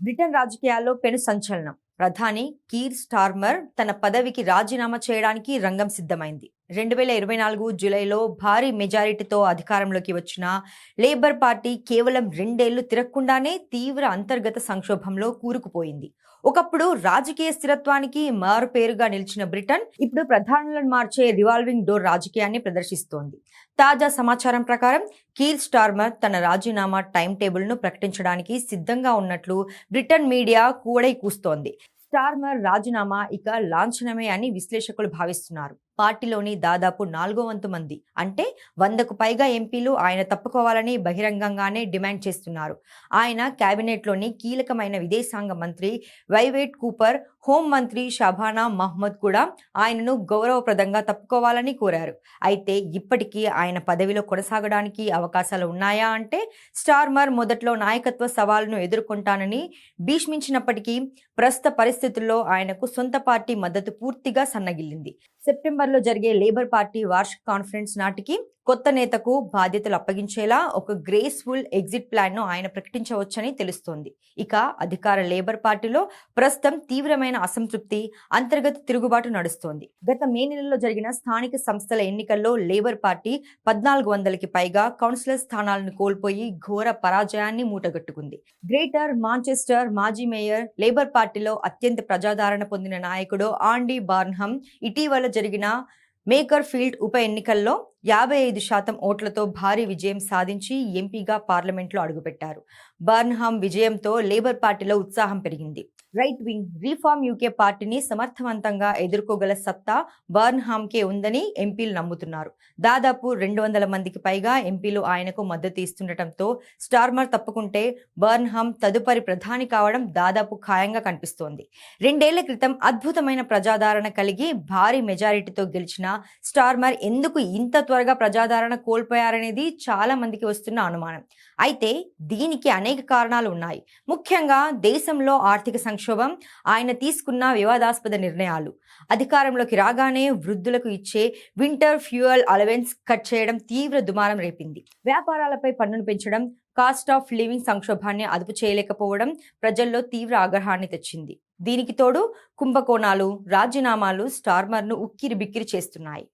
Britain రాజకీయాల్లో పెను సంచలనం. ప్రధాని కీర్ స్టార్మర్ తన పదవికి రాజీనామా చేయడానికి రంగం సిద్ధమైంది. 2024 జూలైలో భారీ మెజారిటీతో అధికారంలోకి వచ్చిన లేబర్ పార్టీ కేవలం 2 ఏళ్లు తిరగకుండానే తీవ్ర అంతర్గత సంక్షోభంలో కూరుకుపోయింది. ఒకప్పుడు రాజకీయ స్థిరత్వానికి మారుపేరుగా నిలిచిన బ్రిటన్ ఇప్పుడు ప్రధానులను మార్చే రివాల్వింగ్ డోర్ రాజకీయాన్ని ప్రదర్శిస్తోంది. తాజా సమాచారం ప్రకారం కీర్ స్టార్మర్ తన రాజీనామా టైం టేబుల్ను ప్రకటించడానికి సిద్ధంగా ఉన్నట్లు బ్రిటన్ మీడియా కూడై కూస్తోంది. స్టార్మర్ రాజీనామా ఇక లాంఛనమే అని విశ్లేషకులు భావిస్తున్నారు. పార్టీలోని దాదాపు 4/4 మంది అంటే 100కు పైగా ఎంపీలు ఆయన తప్పుకోవాలని బహిరంగంగానే డిమాండ్ చేస్తున్నారు. ఆయన కేబినెట్లోని కీలకమైన విదేశాంగ మంత్రి వైవేట్ కూపర్, హోం మంత్రి షబానా మహ్మూద్ కూడా ఆయనను గౌరవప్రదంగా తప్పుకోవాలని కోరారు. అయితే ఇప్పటికీ ఆయన పదవిలో కొనసాగడానికి అవకాశాలు ఉన్నాయా అంటే స్టార్మర్ మొదట్లో నాయకత్వ సవాలును ఎదుర్కొంటానని భీష్మించినప్పటికీ ప్రస్తుత పరిస్థితుల్లో ఆయనకు సొంత పార్టీ మద్దతు పూర్తిగా సన్నగిల్లింది. సెప్టెంబర్లో జరిగే లేబర్ పార్టీ వార్షిక కాన్ఫరెన్స్ నాటికి కొత్త నేతకు బాధ్యతలు అప్పగించేలా ఒక గ్రేస్ఫుల్ ఎగ్జిట్ ప్లాన్ను ఆయన ప్రకటించవచ్చని తెలుస్తోంది. ఇక అధికార లేబర్ పార్టీలో ప్రస్తుతం తీవ్రమైన అసంతృప్తి, అంతర్గత తిరుగుబాటు నడుస్తోంది. గత మే నెలలో జరిగిన స్థానిక సంస్థల ఎన్నికల్లో లేబర్ పార్టీ 1400కి పైగా కౌన్సిలర్ స్థానాలను కోల్పోయి ఘోర పరాజయాన్ని మూటగట్టుకుంది. గ్రేటర్ మాంచెస్టర్ మాజీ మేయర్, లేబర్ పార్టీలో అత్యంత ప్రజాదరణ పొందిన నాయకుడు ఆండీ బార్న్హమ్ ఇటీవల జరిగిన మేకర్ ఫీల్డ్ ఉప ఎన్నికల్లో 55% ఓట్లతో భారీ విజయం సాధించి ఎంపీగా పార్లమెంట్లో అడుగుపెట్టారు. బర్న్హమ్ విజయంతో లేబర్ పార్టీలో ఉత్సాహం పెరిగింది. రైట్ వింగ్ రీఫార్మ్ యూకే పార్టీని సమర్థవంతంగా ఎదుర్కోగల సత్తా బర్న్హామ్కే ఉందని ఎంపీలు నమ్ముతున్నారు. దాదాపు 200 మందికి పైగా ఎంపీలు ఆయనకు మద్దతు ఇస్తుండటంతో స్టార్మర్ తప్పుకుంటే బర్న్హామ్ తదుపరి ప్రధాని కావడం దాదాపు ఖాయంగా కనిపిస్తోంది. 2 ఏళ్ల క్రితం అద్భుతమైన ప్రజాదరణ కలిగి భారీ మెజారిటీతో గెలిచిన స్టార్మర్ ఎందుకు ఇంత త్వరగా ప్రజాదరణ కోల్పోయారనేది చాలా మందికి వస్తున్న అనుమానం. అయితే దీనికి అనేక కారణాలు ఉన్నాయి. ముఖ్యంగా దేశంలో ఆర్థిక సంక్షోభం, ఆయన తీసుకున్న వివాదాస్పద నిర్ణయాలు. అధికారంలోకి రాగానే వృద్ధులకు ఇచ్చే వింటర్ ఫ్యూయల్ అలవెన్స్ కట్ చేయడం తీవ్ర దుమారం రేపింది. వ్యాపారాలపై పన్నును పెంచడం, కాస్ట్ ఆఫ్ లివింగ్ సంక్షోభాన్ని అదుపు చేయలేకపోవడం ప్రజల్లో తీవ్ర ఆగ్రహాన్ని తెచ్చింది. దీనికి తోడు కుంభకోణాలు, రాజీనామాలు స్టార్మర్ను ఉక్కిరి బిక్కిరి చేస్తున్నాయి.